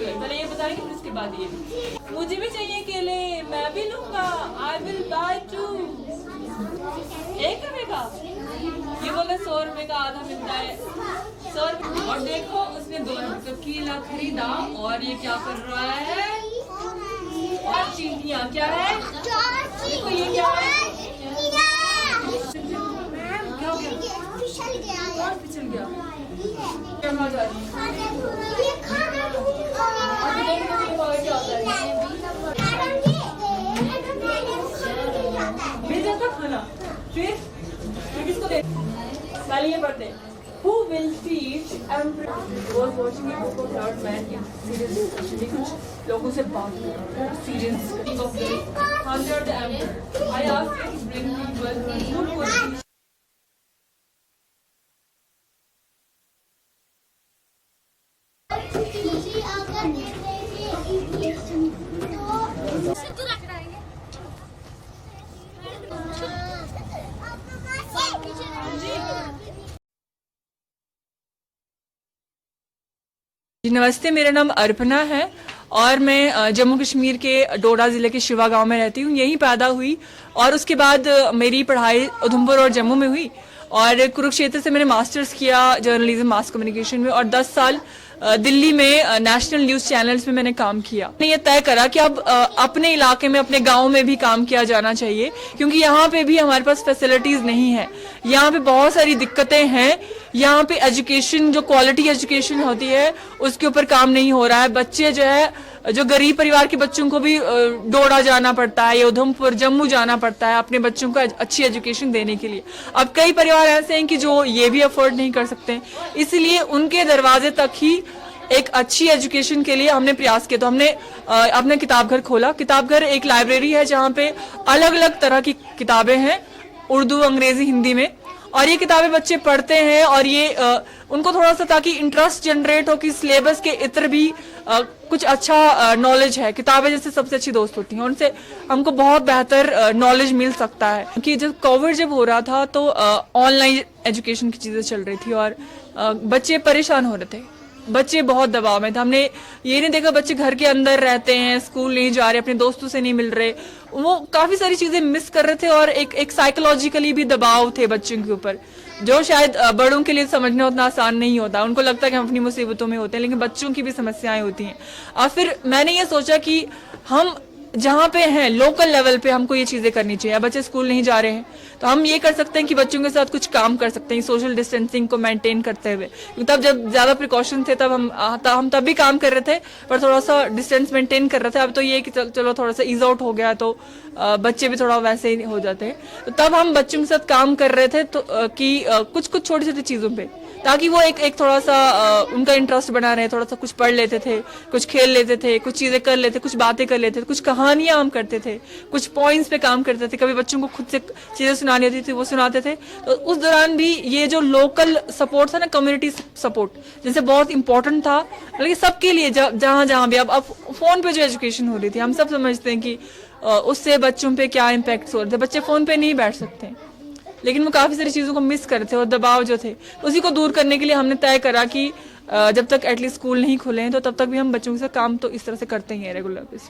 पहले ये बताएंगे फिर उसके बाद ये मुझे भी चाहिए केले, मैं भी लूंगा। I will buy 2। 1 रुपए का ये बोले 100 रुपए का आधा मिलता है 100 रुपए। और देखो उसने 2 रुपए का केला खरीदा और ये क्या कर रहा है। और चींटियां क्या है, देखो ये क्या है, क्या हो गया, फिसल गया। कहाँ जा रही है? मिल जाता खाना फिर किसको दे। पहले ये पढ़ते हैं। Who will teach Emperor was watching a book of Lord Man in serious discussion. ये कुछ लोगों से बात कर serious discussion of the Hunter the Emperor. I asked him to bring people who would teach. नमस्ते, मेरा नाम अर्पणा है और मैं जम्मू कश्मीर के डोडा ज़िले के शिवा गांव में रहती हूँ। यहीं पैदा हुई और उसके बाद मेरी पढ़ाई उधमपुर और जम्मू में हुई और कुरुक्षेत्र से मैंने मास्टर्स किया जर्नलिज्म मास कम्युनिकेशन में और 10 साल दिल्ली में नेशनल न्यूज़ चैनल्स में मैंने काम किया। मैंने ये तय करा कि अब अपने इलाके में अपने गांव में भी काम किया जाना चाहिए क्योंकि यहाँ पे भी हमारे पास फैसिलिटीज़ नहीं है। यहाँ पे बहुत सारी दिक्कतें हैं। यहाँ पे एजुकेशन जो क्वालिटी एजुकेशन होती है उसके ऊपर काम नहीं हो रहा है। बच्चे जो है जो गरीब परिवार के बच्चों को भी डोडा जाना पड़ता है या उधमपुर जम्मू जाना पड़ता है अपने बच्चों को अच्छी एजुकेशन देने के लिए। अब कई परिवार ऐसे हैं कि जो ये भी अफोर्ड नहीं कर सकते, इसलिए उनके दरवाजे तक ही एक अच्छी एजुकेशन के लिए हमने प्रयास किया। तो हमने अपने किताब घर खोला। किताब घर एक लाइब्रेरी है जहाँ पे अलग अलग तरह की किताबें हैं, उर्दू अंग्रेजी हिंदी में, और ये किताबें बच्चे पढ़ते हैं और ये उनको थोड़ा सा ताकि इंटरेस्ट जनरेट हो कि सिलेबस के इतर भी कुछ अच्छा नॉलेज है। किताबें जैसे सबसे अच्छी दोस्त होती हैं, उनसे हमको बहुत बेहतर नॉलेज मिल सकता है। कि जब कोविड हो रहा था तो ऑनलाइन एजुकेशन की चीज़ें चल रही थी और बच्चे परेशान हो रहे थे, बच्चे बहुत दबाव में थे। हमने ये नहीं देखा बच्चे घर के अंदर रहते हैं, स्कूल नहीं जा रहे, अपने दोस्तों से नहीं मिल रहे, वो काफी सारी चीजें मिस कर रहे थे और एक साइकोलॉजिकली भी दबाव थे बच्चों के ऊपर जो शायद बड़ों के लिए समझना उतना आसान नहीं होता। उनको लगता है कि हम अपनी मुसीबतों में होते हैं, लेकिन बच्चों की भी समस्याएं होती हैं। और फिर मैंने ये सोचा कि हम जहाँ पे हैं लोकल लेवल पे हमको ये चीजें करनी चाहिए। बच्चे स्कूल नहीं जा रहे हैं तो हम ये कर सकते हैं कि बच्चों के साथ कुछ काम कर सकते हैं सोशल डिस्टेंसिंग को मेंटेन करते हुए। तब जब ज्यादा प्रिकॉशन थे तब हम तब भी काम कर रहे थे पर थोड़ा सा डिस्टेंस मेंटेन कर रहे थे। अब तो ये कि चलो थोड़ा सा ईज आउट हो गया तो बच्चे भी थोड़ा वैसे ही हो जाते हैं। तो तब हम बच्चों के साथ काम कर रहे थे तो कि कुछ छोटी छोटी चीजों पे ताकि वो एक थोड़ा सा उनका इंटरेस्ट बना रहे, थोड़ा सा कुछ पढ़ लेते थे, कुछ खेल लेते थे, कुछ चीजें कर लेते, कुछ बातें कर लेते थे, कुछ कहानियां हम करते थे, कुछ पॉइंट्स पे काम करते थे। कभी बच्चों को खुद से चीजें सुनानी होती थी वो सुनाते थे। तो उस दौरान भी ये जो लोकल सपोर्ट था ना, कम्युनिटी सपोर्ट, जैसे बहुत इंपॉर्टेंट था। लेकिन सबके लिए जहां जहां भी अब फोन पे जो एजुकेशन हो रही थी, हम सब समझते हैं कि उससे बच्चों पे क्या इम्पैक्ट हो रहे थे। बच्चे फोन पे नहीं बैठ सकते, लेकिन वो काफी सारी चीजों को मिस कर रहे थे और दबाव जो थे उसी को दूर करने के लिए हमने तय करा कि जब तक एटलीस्ट स्कूल नहीं खुले हैं तो तब तक भी हम बच्चों के साथ काम तो इस तरह से करते ही हैं रेगुलर बेसिस।